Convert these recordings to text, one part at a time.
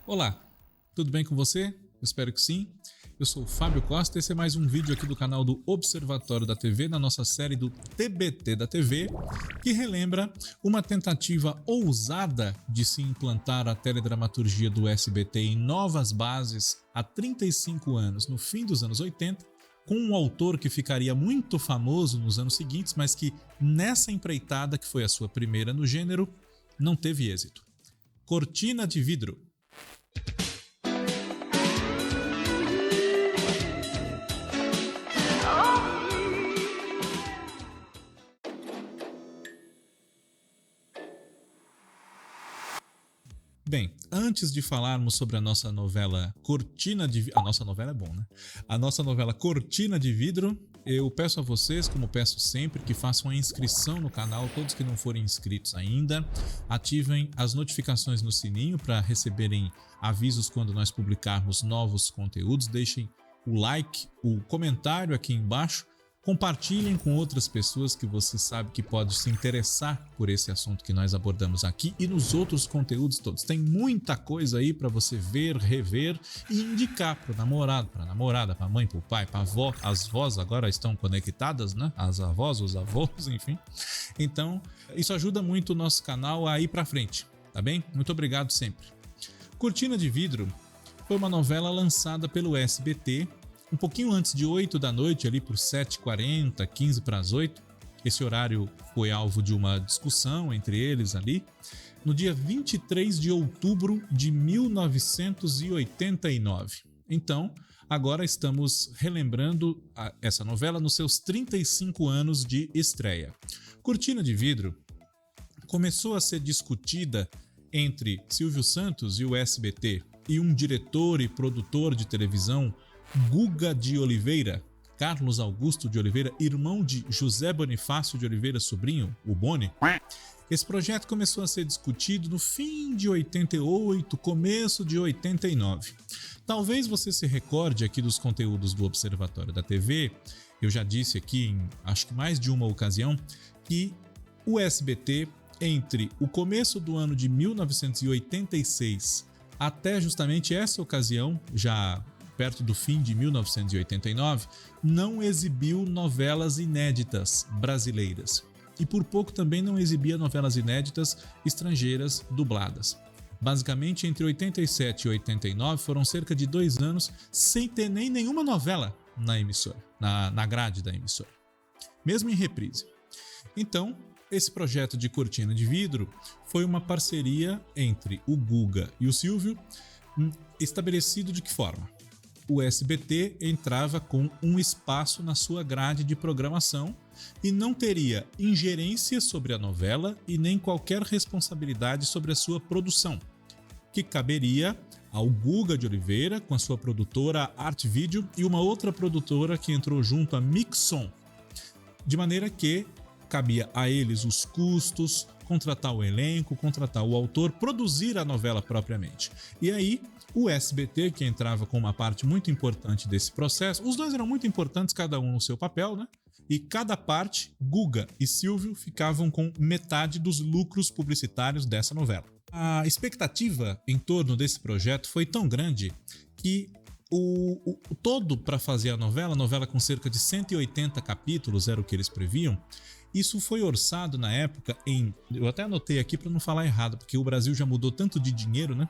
Olá, tudo bem com você? Eu espero que sim. Eu sou o Fábio Costa e esse é mais um vídeo aqui do canal do Observatório da TV, na nossa série do TBT da TV, que relembra uma tentativa ousada de se implantar a teledramaturgia do SBT em novas bases há 35 anos, no fim dos anos 80, com um autor que ficaria muito famoso nos anos seguintes, mas que nessa empreitada, que foi a sua primeira no gênero, não teve êxito. Cortina de Vidro. Bem, antes de falarmos sobre a nossa novela Cortina de Vidro... A nossa novela é bom, né? A nossa novela Cortina de Vidro, eu peço a vocês, como peço sempre, que façam a inscrição no canal, todos que não forem inscritos ainda, ativem as notificações no sininho para receberem avisos quando nós publicarmos novos conteúdos, deixem o like, o comentário aqui embaixo, compartilhem com outras pessoas que você sabe que pode se interessar por esse assunto que nós abordamos aqui e nos outros conteúdos todos. Tem muita coisa aí para você ver, rever e indicar para o namorado, para a namorada, para a mãe, para o pai, para a avó. As vós agora estão conectadas, né? As avós, os avós, enfim. Então, isso ajuda muito o nosso canal a ir para frente, tá bem? Muito obrigado sempre. Cortina de Vidro foi uma novela lançada pelo SBT um pouquinho antes de 8 da noite, ali por 7h40, 15 para as 8. Esse horário foi alvo de uma discussão entre eles ali, no dia 23 de outubro de 1989. Então, agora estamos relembrando essa novela nos seus 35 anos de estreia. Cortina de Vidro começou a ser discutida entre Silvio Santos e o SBT e um diretor e produtor de televisão, Guga de Oliveira, Carlos Augusto de Oliveira, irmão de José Bonifácio de Oliveira, sobrinho, o Boni. Esse projeto começou a ser discutido no fim de 88, começo de 89. Talvez você se recorde aqui dos conteúdos do Observatório da TV, eu já disse aqui em acho que mais de uma ocasião, que o SBT, entre o começo do ano de 1986 até justamente essa ocasião, já perto do fim de 1989, não exibiu novelas inéditas brasileiras. E por pouco também não exibia novelas inéditas estrangeiras dubladas. Basicamente, entre 87 e 89 foram cerca de 2 anos sem ter nem nenhuma novela na emissora, na grade da emissora, mesmo em reprise. Então, esse projeto de Cortina de Vidro foi uma parceria entre o Guga e o Silvio, estabelecido de que forma? O SBT entrava com um espaço na sua grade de programação e não teria ingerência sobre a novela e nem qualquer responsabilidade sobre a sua produção, que caberia ao Guga de Oliveira com a sua produtora Art Video e uma outra produtora que entrou junto, a Mixon, de maneira que cabia a eles os custos, contratar o elenco, contratar o autor, produzir a novela propriamente. E aí, o SBT, que entrava com uma parte muito importante desse processo, os dois eram muito importantes, cada um no seu papel, né? E cada parte, Guga e Silvio, ficavam com metade dos lucros publicitários dessa novela. A expectativa em torno desse projeto foi tão grande que o todo para fazer a novela com cerca de 180 capítulos, era o que eles previam. Isso foi orçado na época em, eu até anotei aqui para não falar errado, porque o Brasil já mudou tanto de dinheiro, né?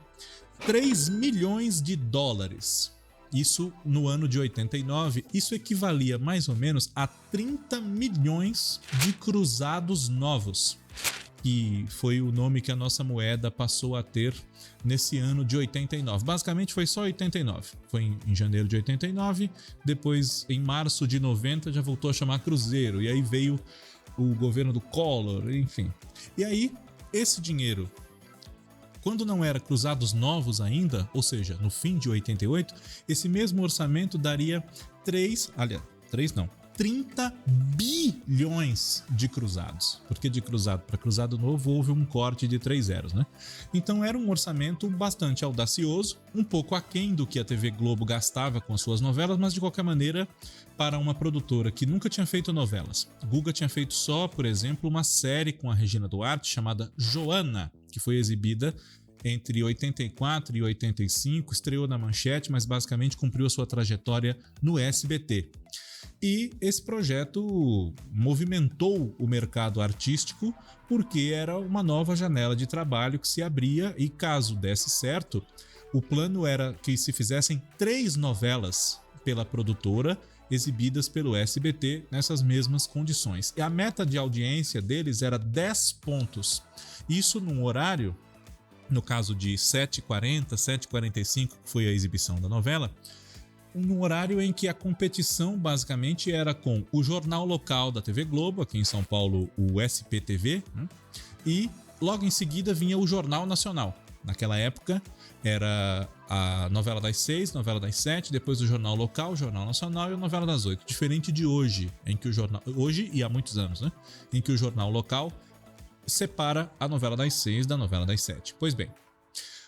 3 milhões de dólares. Isso no ano de 89, isso equivalia mais ou menos a 30 milhões de cruzados novos, que foi o nome que a nossa moeda passou a ter nesse ano de 89. Basicamente foi só 89. Foi em janeiro de 89, depois em março de 90 já voltou a chamar Cruzeiro, e aí veio o governo do Collor, enfim. E aí, esse dinheiro, quando não era cruzados novos ainda, ou seja, no fim de 88, esse mesmo orçamento daria 30 bilhões de cruzados. Porque de cruzado para cruzado novo houve um corte de 3 zeros, né? Então era um orçamento bastante audacioso, um pouco aquém do que a TV Globo gastava com as suas novelas, mas de qualquer maneira, para uma produtora que nunca tinha feito novelas. Guga tinha feito só, por exemplo, uma série com a Regina Duarte chamada Joana, que foi exibida entre 84 e 85, estreou na Manchete, mas basicamente cumpriu a sua trajetória no SBT. E esse projeto movimentou o mercado artístico porque era uma nova janela de trabalho que se abria e, caso desse certo, o plano era que se fizessem 3 novelas pela produtora exibidas pelo SBT nessas mesmas condições. E a meta de audiência deles era 10 pontos. Isso num horário, no caso de 7h40, 7h45, que foi a exibição da novela, um horário em que a competição basicamente era com o jornal local da TV Globo, aqui em São Paulo o SPTV, né? E logo em seguida vinha o Jornal Nacional. Naquela época era a novela das 6, novela das 7, depois o jornal local, o jornal nacional e a novela das 8. Diferente de hoje, em que o jornal, hoje e há muitos anos, né? Em que o jornal local separa a novela das 6 da novela das 7. Pois bem,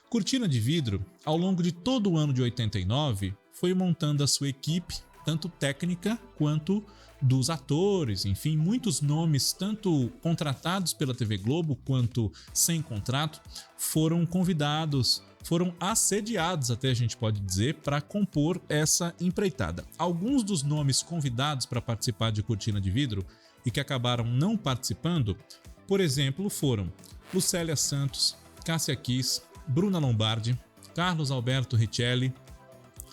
Cortina de Vidro, ao longo de todo o ano de 89, foi montando a sua equipe, tanto técnica quanto dos atores, enfim, muitos nomes, tanto contratados pela TV Globo quanto sem contrato, foram convidados, foram assediados, até a gente pode dizer, para compor essa empreitada. Alguns dos nomes convidados para participar de Cortina de Vidro e que acabaram não participando, por exemplo, foram Lucélia Santos, Cássia Kiss, Bruna Lombardi, Carlos Alberto Richelli,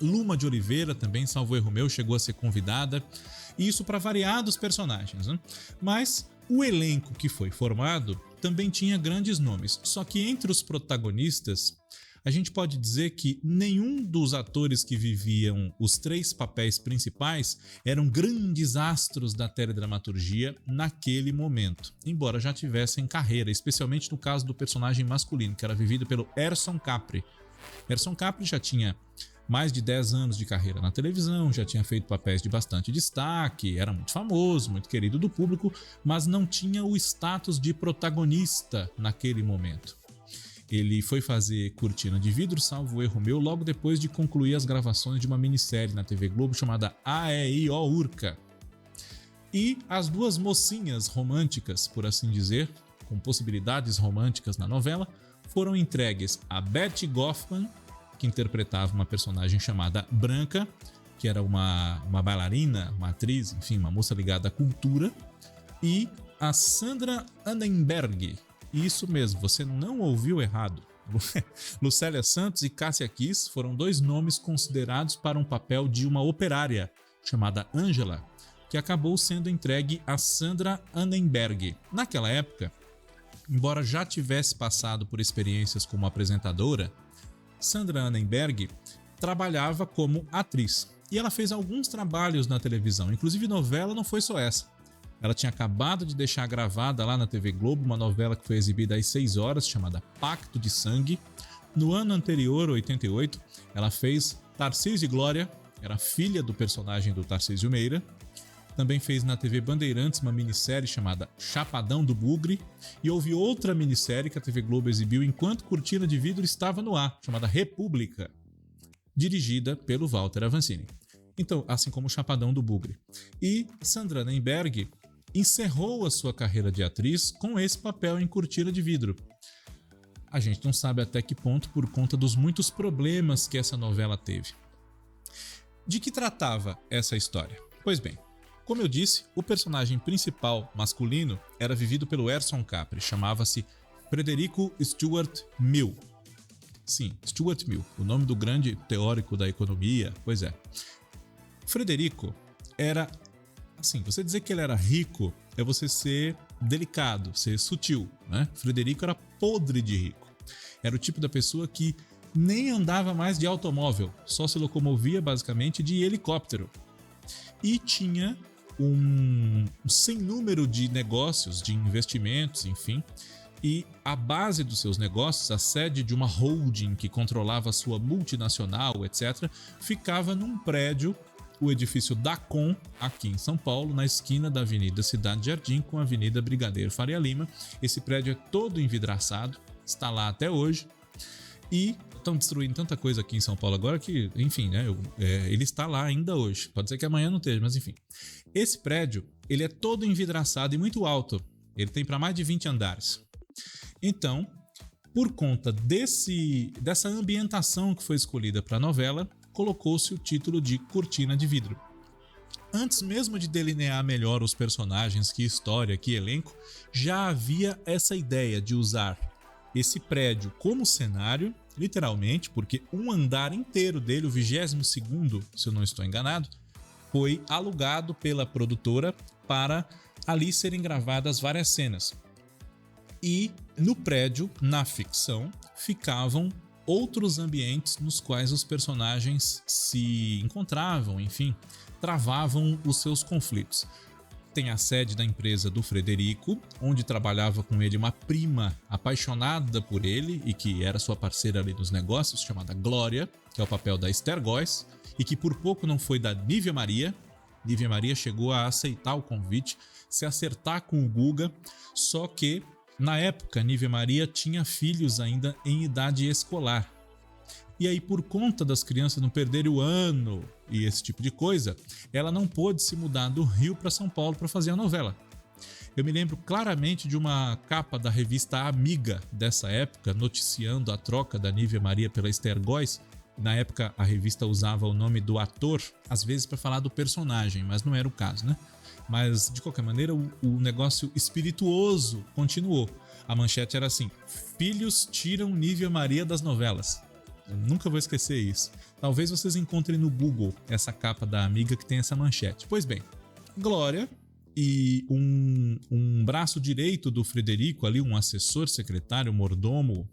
Luma de Oliveira também, salvo erro meu, chegou a ser convidada, e isso para variados personagens, né? Mas o elenco que foi formado também tinha grandes nomes, só que entre os protagonistas, a gente pode dizer que nenhum dos atores que viviam os 3 papéis principais eram grandes astros da teledramaturgia naquele momento, embora já tivessem carreira, especialmente no caso do personagem masculino, que era vivido pelo Erson Capri. Erson Capri já tinha mais de 10 anos de carreira na televisão, já tinha feito papéis de bastante destaque, era muito famoso, muito querido do público, mas não tinha o status de protagonista naquele momento. Ele foi fazer Cortina de Vidro, salvo erro meu, logo depois de concluir as gravações de uma minissérie na TV Globo chamada A.E.I.O. Urca. E as duas mocinhas românticas, por assim dizer, com possibilidades românticas na novela, foram entregues a Betty Goffman, que interpretava uma personagem chamada Branca, que era uma bailarina, uma atriz, enfim, uma moça ligada à cultura, e a Sandra Annenberg. Isso mesmo, você não ouviu errado. Lucélia Santos e Cássia Kiss foram 2 nomes considerados para um papel de uma operária chamada Angela, que acabou sendo entregue a Sandra Annenberg. Naquela época, embora já tivesse passado por experiências como apresentadora, Sandra Annenberg trabalhava como atriz e ela fez alguns trabalhos na televisão, inclusive novela não foi só essa. Ela tinha acabado de deixar gravada lá na TV Globo uma novela que foi exibida às 6 horas, chamada Pacto de Sangue. No ano anterior, 88, ela fez Tarcísio e Glória, era filha do personagem do Tarcísio Meira. Também fez na TV Bandeirantes uma minissérie chamada Chapadão do Bugre, e houve outra minissérie que a TV Globo exibiu enquanto Cortina de Vidro estava no ar, chamada República, dirigida pelo Walter Avancini. Então, assim como Chapadão do Bugre. E Sandra Annenberg encerrou a sua carreira de atriz com esse papel em Cortina de Vidro. A gente não sabe até que ponto por conta dos muitos problemas que essa novela teve. De que tratava essa história? Pois bem, como eu disse, o personagem principal masculino era vivido pelo Erson Capri, chamava-se Frederico Stuart Mill. Sim, Stuart Mill, o nome do grande teórico da economia, pois é. Frederico era, assim, você dizer que ele era rico é você ser delicado, ser sutil, né? Frederico era podre de rico. Era o tipo da pessoa que nem andava mais de automóvel, só se locomovia basicamente de helicóptero. E tinha um sem número de negócios, de investimentos, enfim, e a base dos seus negócios, a sede de uma holding que controlava a sua multinacional, etc., ficava num prédio, o edifício Dacom, aqui em São Paulo, na esquina da Avenida Cidade Jardim com a Avenida Brigadeiro Faria Lima. Esse prédio é todo envidraçado, está lá até hoje, e estão destruindo tanta coisa aqui em São Paulo agora que, enfim, né, ele está lá ainda hoje. Pode ser que amanhã não esteja, mas enfim. Esse prédio, ele é todo envidraçado e muito alto. Ele tem para mais de 20 andares. Então, Por conta dessa ambientação que foi escolhida para a novela, colocou-se o título de Cortina de Vidro. Antes mesmo de delinear melhor os personagens, que história, que elenco, já havia essa ideia de usar esse prédio como cenário, literalmente, porque um andar inteiro dele, o 22º, se eu não estou enganado, foi alugado pela produtora para ali serem gravadas várias cenas. E no prédio, na ficção, ficavam outros ambientes nos quais os personagens se encontravam, enfim, travavam os seus conflitos. Tem a sede da empresa do Frederico, onde trabalhava com ele uma prima apaixonada por ele e que era sua parceira ali nos negócios, chamada Glória, que é o papel da Esther Góes, e que por pouco não foi da Nívia Maria. Nívia Maria chegou a aceitar o convite, se acertar com o Guga, só que na época Nívia Maria tinha filhos ainda em idade escolar. E aí, por conta das crianças não perderem o ano e esse tipo de coisa, ela não pôde se mudar do Rio para São Paulo para fazer a novela. Eu me lembro claramente de uma capa da revista Amiga dessa época, noticiando a troca da Nívia Maria pela Esther Góes. Na época, a revista usava o nome do ator, às vezes para falar do personagem, mas não era o caso, né? Mas, de qualquer maneira, o negócio espirituoso continuou. A manchete era assim: filhos tiram Nívia Maria das novelas. Eu nunca vou esquecer isso. Talvez vocês encontrem no Google essa capa da Amiga que tem essa manchete. Pois bem, Glória e um braço direito do Frederico, ali, um assessor, secretário, mordomo,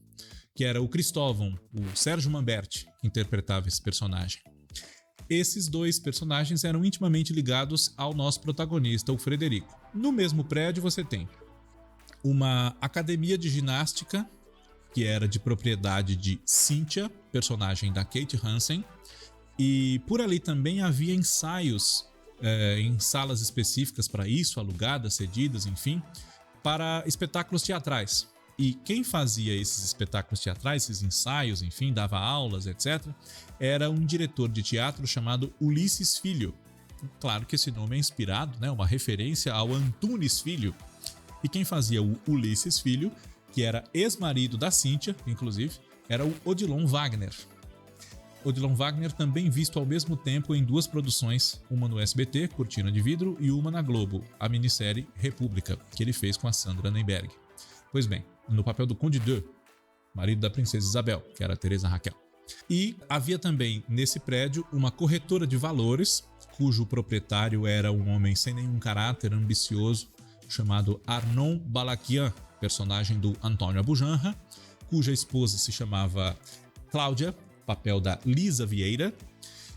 que era o Cristóvão, o Sérgio Mamberti, que interpretava esse personagem. Esses dois personagens eram intimamente ligados ao nosso protagonista, o Frederico. No mesmo prédio você tem uma academia de ginástica, que era de propriedade de Cynthia, personagem da Kate Hansen, e por ali também havia ensaios em salas específicas para isso, alugadas, cedidas, enfim, para espetáculos teatrais. E quem fazia esses espetáculos teatrais, esses ensaios, enfim, dava aulas, etc., era um diretor de teatro chamado Ulisses Filho. Claro que esse nome é inspirado, né, uma referência ao Antunes Filho. E quem fazia o Ulisses Filho, que era ex-marido da Cynthia, inclusive, era o Odilon Wagner. Odilon Wagner também visto ao mesmo tempo em duas produções, uma no SBT, Cortina de Vidro, e uma na Globo, a minissérie República, que ele fez com a Sandra Nemberg. Pois bem, no papel do Conde de, marido da princesa Isabel, que era a Teresa Raquel. E havia também nesse prédio uma corretora de valores, cujo proprietário era um homem sem nenhum caráter, ambicioso, chamado Arnon Balakian, personagem do Antônio Abujanra, cuja esposa se chamava Cláudia, papel da Lisa Vieira,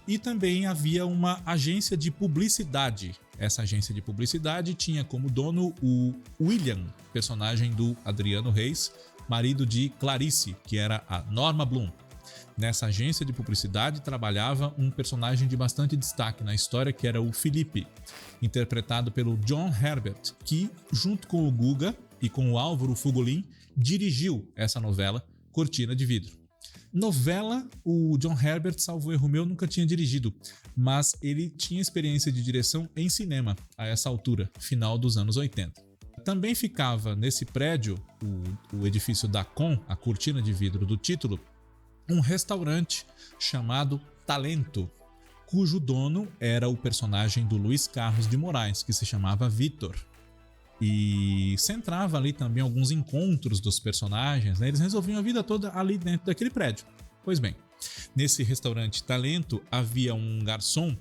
e também havia uma agência de publicidade. Essa agência de publicidade tinha como dono o William, personagem do Adriano Reis, marido de Clarice, que era a Norma Bloom. Nessa agência de publicidade trabalhava um personagem de bastante destaque na história, que era o Felipe, interpretado pelo John Herbert, que, junto com o Guga e com o Álvaro Fugolin, dirigiu essa novela Cortina de Vidro. Novela, o John Herbert, salvo erro meu, nunca tinha dirigido, mas ele tinha experiência de direção em cinema a essa altura, final dos anos 80. Também ficava nesse prédio, o edifício da Com, a cortina de vidro do título, um restaurante chamado Talento, cujo dono era o personagem do Luiz Carlos de Moraes, que se chamava Vitor. E centrava ali também alguns encontros dos personagens, né? Eles resolviam a vida toda ali dentro daquele prédio. Pois bem, nesse restaurante Talento havia um garçom,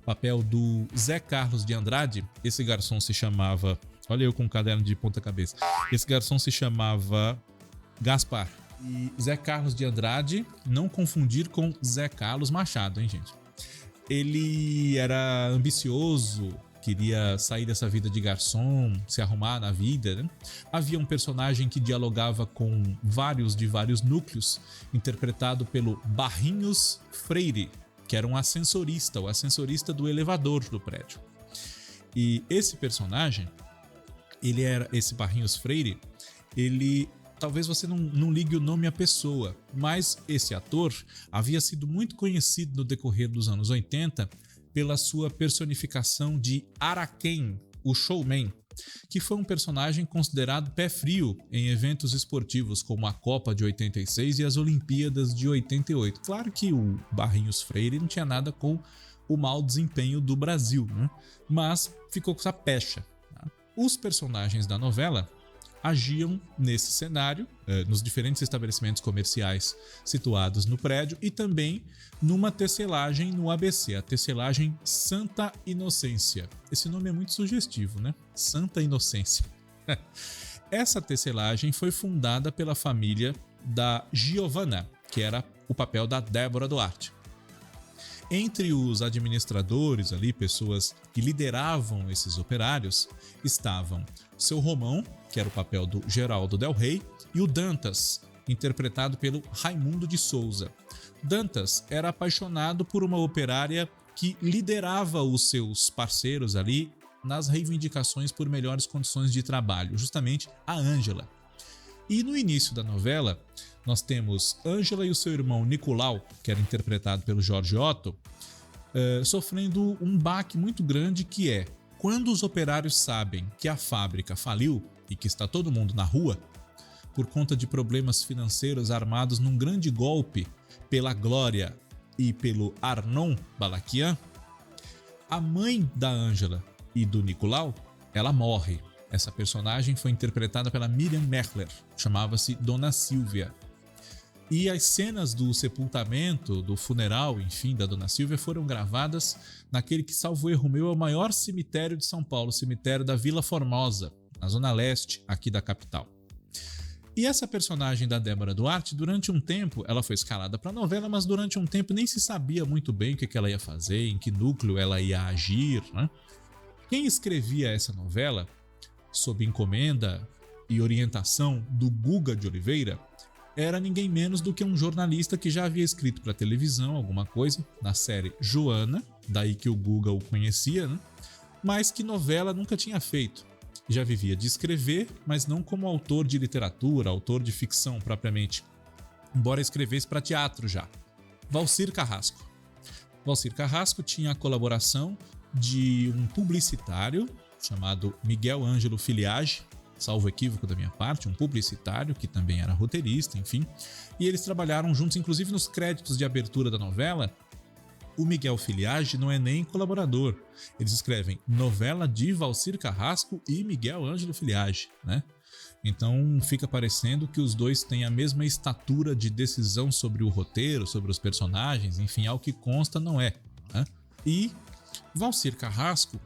papel do Zé Carlos de Andrade. Esse garçom se chamava... Olha eu com um caderno de ponta cabeça. Esse garçom se chamava Gaspar. E Zé Carlos de Andrade, não confundir com Zé Carlos Machado, hein, gente? Ele era ambicioso, queria sair dessa vida de garçom, se arrumar na vida, né? Havia um personagem que dialogava com vários núcleos, interpretado pelo Barrinhos Freire, que era um ascensorista, o ascensorista do elevador do prédio. E esse personagem, esse Barrinhos Freire, ele... Talvez você não ligue o nome à pessoa, mas esse ator havia sido muito conhecido no decorrer dos anos 80 pela sua personificação de Araquém, o showman, que foi um personagem considerado pé frio em eventos esportivos como a Copa de 86 e as Olimpíadas de 88. Claro que o Barrinhos Freire não tinha nada com o mau desempenho do Brasil, né? Mas ficou com essa pecha. Tá? Os personagens da novela agiam nesse cenário, nos diferentes estabelecimentos comerciais situados no prédio e também numa tecelagem no ABC, a tecelagem Santa Inocência. Esse nome é muito sugestivo, né? Santa Inocência. Essa tecelagem foi fundada pela família da Giovanna, que era o papel da Débora Duarte. Entre os administradores ali, pessoas que lideravam esses operários, estavam o seu Romão, que era o papel do Geraldo Del Rey, e o Dantas, interpretado pelo Raimundo de Souza. Dantas era apaixonado por uma operária que liderava os seus parceiros ali nas reivindicações por melhores condições de trabalho, justamente a Ângela. E no início da novela, nós temos Ângela e o seu irmão Nicolau, que era interpretado pelo Jorge Otto, sofrendo um baque muito grande, que é quando os operários sabem que a fábrica faliu e que está todo mundo na rua, por conta de problemas financeiros armados num grande golpe pela Glória e pelo Arnon Balaquian, a mãe da Ângela e do Nicolau, ela morre. Essa personagem foi interpretada pela Miriam Mechler, chamava-se Dona Silvia. E as cenas do sepultamento, do funeral, enfim, da Dona Silvia foram gravadas naquele que, salvo erro meu, é o maior cemitério de São Paulo, o cemitério da Vila Formosa, na zona leste aqui da capital. E essa personagem da Débora Duarte, durante um tempo, ela foi escalada para a novela, mas durante um tempo nem se sabia muito bem o que ela ia fazer, em que núcleo ela ia agir, né? Quem escrevia essa novela, sob encomenda e orientação do Guga de Oliveira, era ninguém menos do que um jornalista que já havia escrito para televisão alguma coisa, na série Joana, daí que o Guga o conhecia, né? Mas que novela nunca tinha feito. Já vivia de escrever, mas não como autor de literatura, autor de ficção propriamente, embora escrevesse para teatro já. Valcir Carrasco. Valcir Carrasco tinha a colaboração de um publicitário chamado Miguel Ângelo Filiage, salvo equívoco da minha parte, um publicitário que também era roteirista, enfim. E eles trabalharam juntos, inclusive nos créditos de abertura da novela. O Miguel Filiage não é nem colaborador. Eles escrevem novela de Valcir Carrasco e Miguel Ângelo Filiage, né? Então fica parecendo que os dois têm a mesma estatura de decisão sobre o roteiro, sobre os personagens, enfim, ao que consta não é, né? E Valcir Carrasco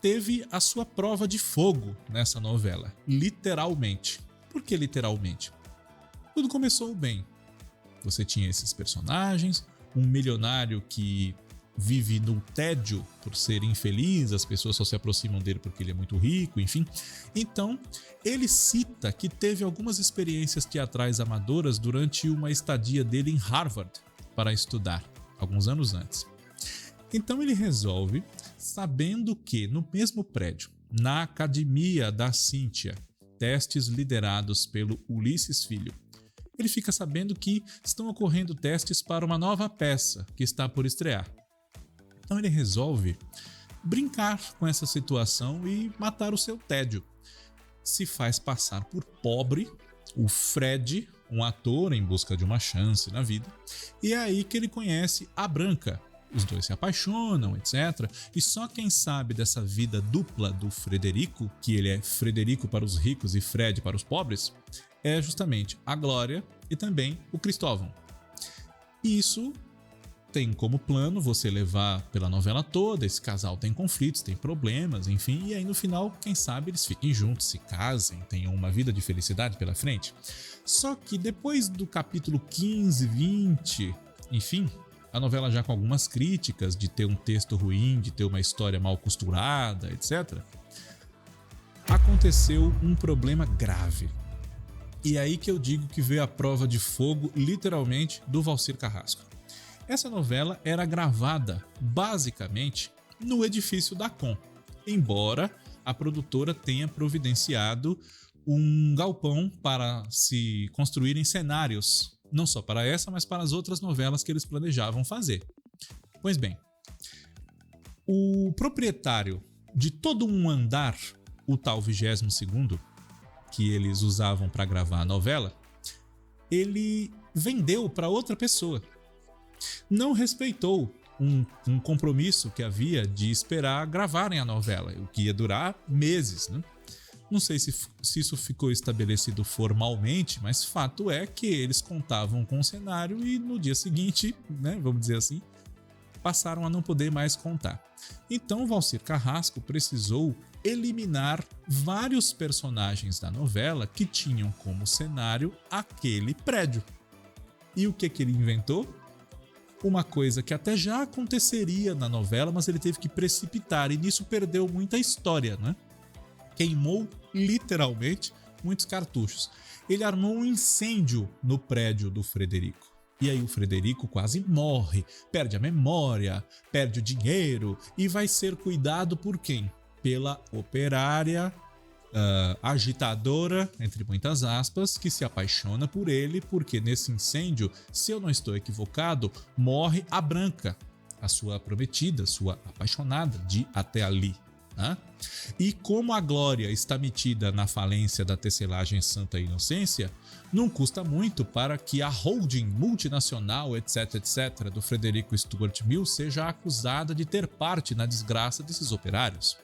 teve a sua prova de fogo nessa novela, literalmente. Por que literalmente? Tudo começou bem. Você tinha esses personagens, um milionário que vive no tédio por ser infeliz, as pessoas só se aproximam dele porque ele é muito rico, enfim. Então, ele cita que teve algumas experiências teatrais amadoras durante uma estadia dele em Harvard para estudar, alguns anos antes. Então ele resolve, sabendo que no mesmo prédio, na academia da Cíntia, testes liderados pelo Ulisses Filho, ele fica sabendo que estão ocorrendo testes para uma nova peça que está por estrear. Então ele resolve brincar com essa situação e matar o seu tédio. Se faz passar por pobre, o Fred, um ator em busca de uma chance na vida, e é aí que ele conhece a Branca. Os dois se apaixonam, etc. E só quem sabe dessa vida dupla do Frederico, que ele é Frederico para os ricos e Fred para os pobres, é justamente a Glória e também o Cristóvão. E isso tem como plano você levar pela novela toda, esse casal tem conflitos, tem problemas, enfim, e aí no final, quem sabe eles fiquem juntos, se casem, tenham uma vida de felicidade pela frente. Só que depois do capítulo 15, 20, enfim, a novela já com algumas críticas de ter um texto ruim, de ter uma história mal costurada, etc., aconteceu um problema grave. E é aí que eu digo que veio a prova de fogo, literalmente, do Valcir Carrasco. Essa novela era gravada, basicamente, no edifício da Com, embora a produtora tenha providenciado um galpão para se construírem cenários, não só para essa, mas para as outras novelas que eles planejavam fazer. Pois bem, o proprietário de todo um andar o tal 22º que eles usavam para gravar a novela, ele vendeu para outra pessoa. Não respeitou um compromisso que havia de esperar gravarem a novela, o que ia durar meses, né? Não sei se isso ficou estabelecido formalmente, mas fato é que eles contavam com o cenário e no dia seguinte, né, vamos dizer assim, passaram a não poder mais contar. Então Valcir Carrasco precisou eliminar vários personagens da novela que tinham como cenário aquele prédio. E o que ele inventou? Uma coisa que até já aconteceria na novela, mas ele teve que precipitar e nisso perdeu muita história, né? Queimou literalmente muitos cartuchos. Ele armou um incêndio no prédio do Frederico. E aí o Frederico quase morre, perde a memória, perde o dinheiro e vai ser cuidado por quem? Pela operária agitadora, entre muitas aspas, que se apaixona por ele, porque nesse incêndio, se eu não estou equivocado, morre a Branca, a sua prometida, sua apaixonada de até ali. Né? E como a glória está metida na falência da tecelagem Santa Inocência, não custa muito para que a holding multinacional, etc, do Frederico Stuart Mill seja acusada de ter parte na desgraça desses operários.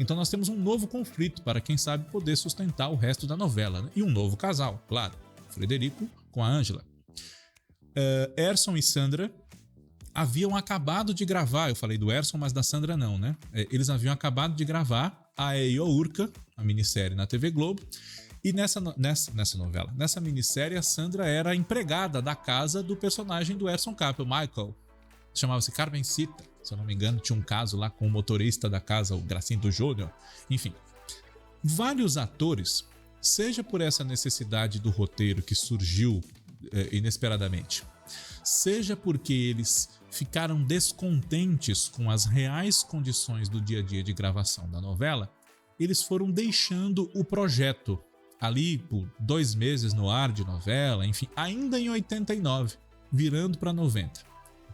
Então nós temos um novo conflito para quem sabe poder sustentar o resto da novela, né? E um novo casal, claro, Frederico com a Ângela. Erson e Sandra haviam acabado de gravar, eu falei do Erson, mas da Sandra não, né? Eles haviam acabado de gravar a Eiourka, a minissérie na TV Globo, e nessa novela, nessa minissérie, a Sandra era a empregada da casa do personagem do Erson Cap, o Michael. Chamava-se Carmencita, se eu não me engano, tinha um caso lá com o motorista da casa, o Gracinto Júnior. Enfim, vários atores, seja por essa necessidade do roteiro que surgiu inesperadamente, seja porque eles ficaram descontentes com as reais condições do dia a dia de gravação da novela, eles foram deixando o projeto ali por 2 meses no ar de novela, enfim, ainda em 89, virando para 90.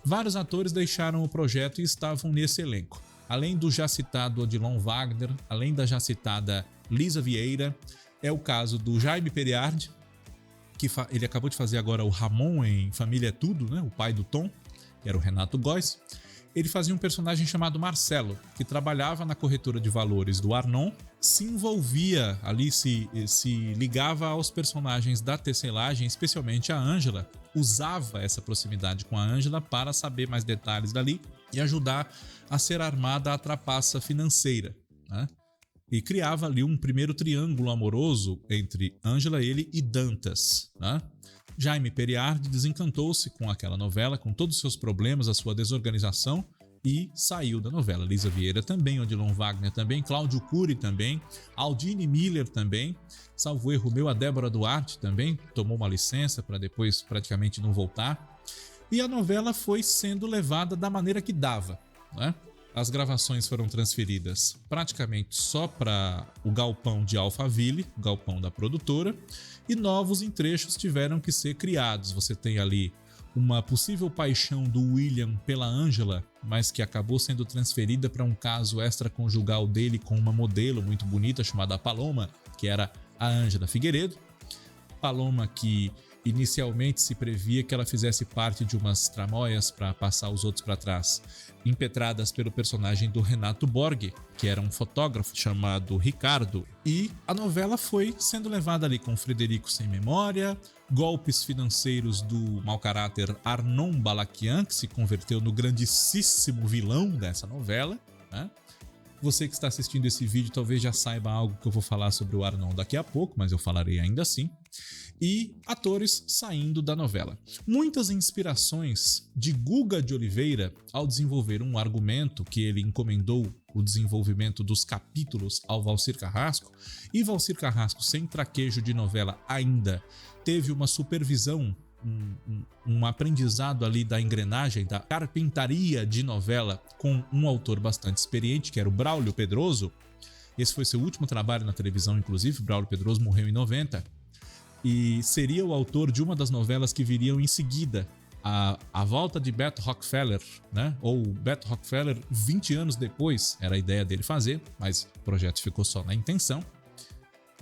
Vários atores deixaram o projeto e estavam nesse elenco. Além do já citado Odilon Wagner, além da já citada Lisa Vieira, é o caso do Jaime Periardi, que ele acabou de fazer agora o Ramon em Família é Tudo, né? O pai do Tom, que era o Renato Góes. Ele fazia um personagem chamado Marcelo, que trabalhava na corretora de valores do Arnon, se envolvia ali, se ligava aos personagens da tecelagem, especialmente a Ângela, usava essa proximidade com a Ângela para saber mais detalhes dali e ajudar a ser armada a trapaça financeira, né? E criava ali um primeiro triângulo amoroso entre Ângela, ele e Dantas, né? Jaime Periardi desencantou-se com aquela novela, com todos os seus problemas, a sua desorganização, e saiu da novela. Lisa Vieira também, Odilon Wagner também, Cláudio Cury também, Aldine Miller também, salvo erro meu, a Débora Duarte também tomou uma licença para depois praticamente não voltar. E a novela foi sendo levada da maneira que dava, né? As gravações foram transferidas praticamente só para o galpão de Alphaville, o galpão da produtora, e novos trechos tiveram que ser criados. Você tem ali uma possível paixão do William pela Ângela, mas que acabou sendo transferida para um caso extraconjugal dele com uma modelo muito bonita chamada Paloma, que era a Ângela Figueiredo. Paloma que inicialmente se previa que ela fizesse parte de umas tramóias para passar os outros para trás, impetradas pelo personagem do Renato Borg, que era um fotógrafo chamado Ricardo. E a novela foi sendo levada ali com Frederico sem memória, golpes financeiros do mau caráter Arnon Balakian, que se converteu no grandíssimo vilão dessa novela, né? Você que está assistindo esse vídeo talvez já saiba algo que eu vou falar sobre o Arnon daqui a pouco, mas eu falarei ainda assim. E atores saindo da novela. Muitas inspirações de Guga de Oliveira ao desenvolver um argumento que ele encomendou o desenvolvimento dos capítulos ao Valcir Carrasco, e Valcir Carrasco, sem traquejo de novela ainda, teve uma supervisão, um aprendizado ali da engrenagem, da carpintaria de novela com um autor bastante experiente, que era o Braulio Pedroso. Esse foi seu último trabalho na televisão, inclusive. Braulio Pedroso morreu em 90 e seria o autor de uma das novelas que viriam em seguida, a volta de Beto Rockefeller, né? Ou Beto Rockefeller 20 anos depois, era a ideia dele fazer, mas o projeto ficou só na intenção.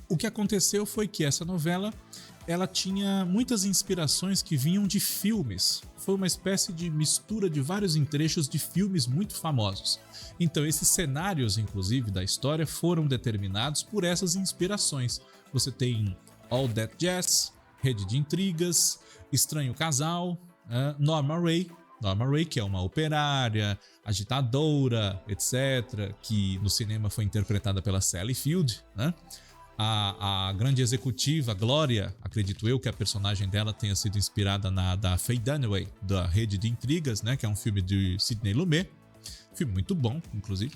O que aconteceu foi que essa novela, ela tinha muitas inspirações que vinham de filmes. Foi uma espécie de mistura de vários trechos de filmes muito famosos. Então esses cenários, inclusive, da história foram determinados por essas inspirações. Você tem All That Jazz, Rede de Intrigas, Estranho Casal, Norma Rae, que é uma operária, agitadora, etc., que no cinema foi interpretada pela Sally Field, né? A grande executiva, Glória, acredito eu que a personagem dela tenha sido inspirada na da Faye Dunaway, da Rede de Intrigas, né, que é um filme de Sidney Lumet, filme muito bom, inclusive.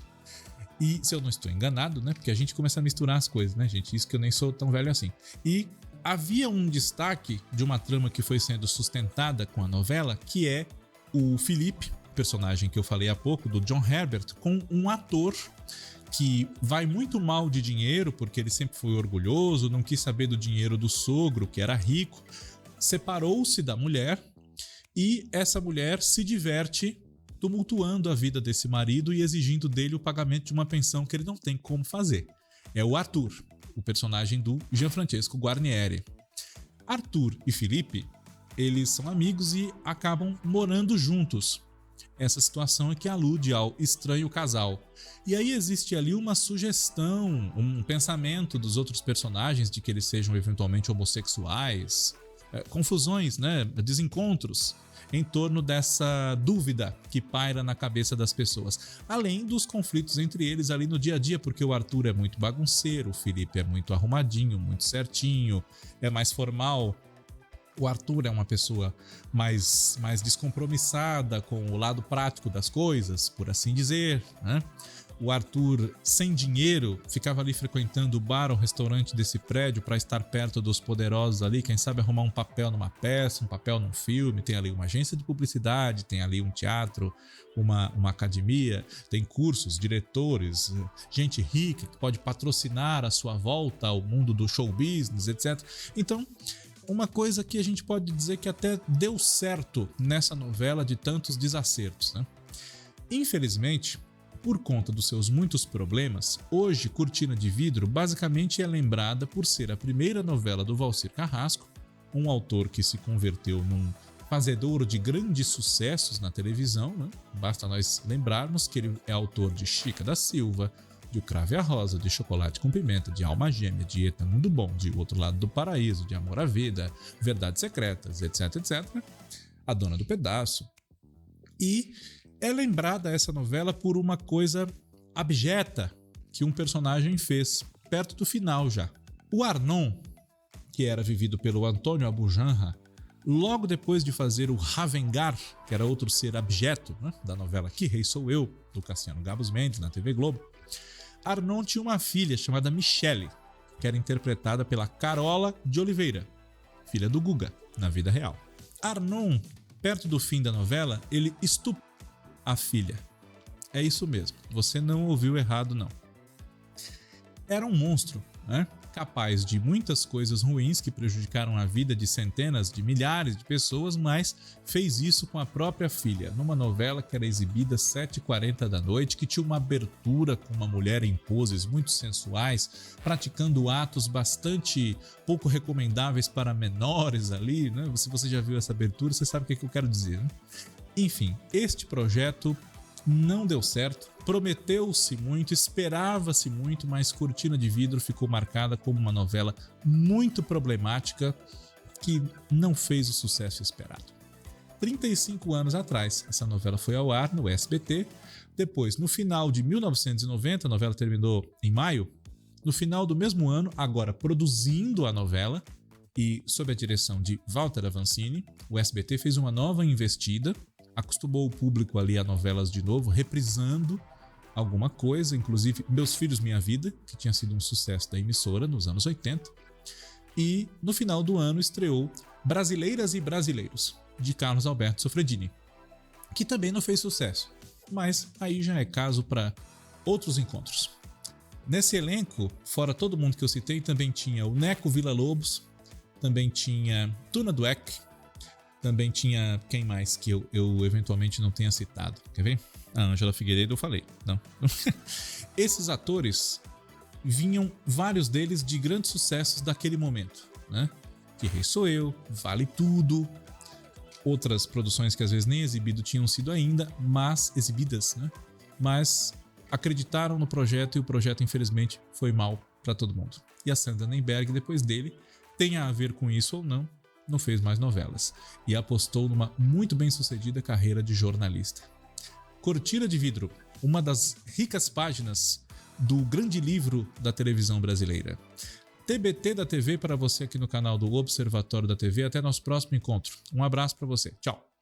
E se eu não estou enganado, né, porque a gente começa a misturar as coisas, né, gente, isso que eu nem sou tão velho assim. E havia um destaque de uma trama que foi sendo sustentada com a novela, que é o Felipe, personagem que eu falei há pouco, do John Herbert, com um ator que vai muito mal de dinheiro, porque ele sempre foi orgulhoso, não quis saber do dinheiro do sogro, que era rico, separou-se da mulher e essa mulher se diverte tumultuando a vida desse marido e exigindo dele o pagamento de uma pensão que ele não tem como fazer. É o Arthur, o personagem do Gianfrancesco Guarnieri. Arthur e Felipe, eles são amigos e acabam morando juntos. Essa situação é que alude ao estranho casal. E aí existe ali uma sugestão, um pensamento dos outros personagens de que eles sejam eventualmente homossexuais, confusões, né, desencontros em torno dessa dúvida que paira na cabeça das pessoas. Além dos conflitos entre eles ali no dia a dia, porque o Arthur é muito bagunceiro, o Felipe é muito arrumadinho, muito certinho, é mais formal. O Arthur é uma pessoa mais descompromissada com o lado prático das coisas, por assim dizer, né? O Arthur, sem dinheiro, ficava ali frequentando o bar ou restaurante desse prédio para estar perto dos poderosos ali, quem sabe arrumar um papel numa peça, um papel num filme. Tem ali uma agência de publicidade, tem ali um teatro, uma academia, tem cursos, diretores, gente rica que pode patrocinar a sua volta ao mundo do show business, etc. Então, uma coisa que a gente pode dizer que até deu certo nessa novela de tantos desacertos, né? Infelizmente, por conta dos seus muitos problemas, hoje Cortina de Vidro basicamente é lembrada por ser a primeira novela do Valcir Carrasco, um autor que se converteu num fazedor de grandes sucessos na televisão, né? Basta nós lembrarmos que ele é autor de Chica da Silva, de O Cravo e a Rosa, de Chocolate com Pimenta, de Alma Gêmea, de Eta Mundo Bom, de O Outro Lado do Paraíso, de Amor à Vida, Verdades Secretas, etc, etc. A Dona do Pedaço. E é lembrada essa novela por uma coisa abjeta que um personagem fez, perto do final já. O Arnon, que era vivido pelo Antônio Abujanra, logo depois de fazer o Ravengar, que era outro ser abjeto, né, da novela Que Rei Sou Eu, do Cassiano Gabos Mendes, na TV Globo, Arnon tinha uma filha chamada Michele, que era interpretada pela Carola de Oliveira, filha do Guga, na vida real. Arnon, perto do fim da novela, ele estuprou a filha. É isso mesmo, você não ouviu errado não. Era um monstro, né? Capaz de muitas coisas ruins que prejudicaram a vida de centenas de milhares de pessoas, mas fez isso com a própria filha, numa novela que era exibida às 7h40 da noite, que tinha uma abertura com uma mulher em poses muito sensuais, praticando atos bastante pouco recomendáveis para menores ali, né? Se você já viu essa abertura, você sabe o que eu quero dizer, né? Enfim, este projeto não deu certo, prometeu-se muito, esperava-se muito, mas Cortina de Vidro ficou marcada como uma novela muito problemática que não fez o sucesso esperado. 35 anos atrás, essa novela foi ao ar no SBT, depois, no final de 1990, a novela terminou em maio, no final do mesmo ano, agora produzindo a novela, e sob a direção de Walter Avancini, o SBT fez uma nova investida, acostumou o público ali a novelas de novo, reprisando alguma coisa, inclusive Meus Filhos, Minha Vida, que tinha sido um sucesso da emissora nos anos 80. E no final do ano estreou Brasileiras e Brasileiros, de Carlos Alberto Sofredini, que também não fez sucesso, mas aí já é caso para outros encontros. Nesse elenco, fora todo mundo que eu citei, também tinha o Neco Villa-Lobos, também tinha Tuna Dweck, Também tinha quem mais que eu eventualmente não tenha citado. Quer ver? A Ângela Figueiredo eu falei. Não. Esses atores vinham, vários deles, de grandes sucessos daquele momento, né? Que Rei Sou Eu, Vale Tudo, outras produções que às vezes nem tinham sido ainda, mas exibidas, né? Mas acreditaram no projeto e o projeto infelizmente foi mal para todo mundo. E a Sandra Nemberg, depois dele, tenha a ver com isso ou não fez mais novelas e apostou numa muito bem sucedida carreira de jornalista. Cortina de Vidro, uma das ricas páginas do grande livro da televisão brasileira. TBT da TV para você aqui no canal do Observatório da TV. Até nosso próximo encontro. Um abraço para você. Tchau.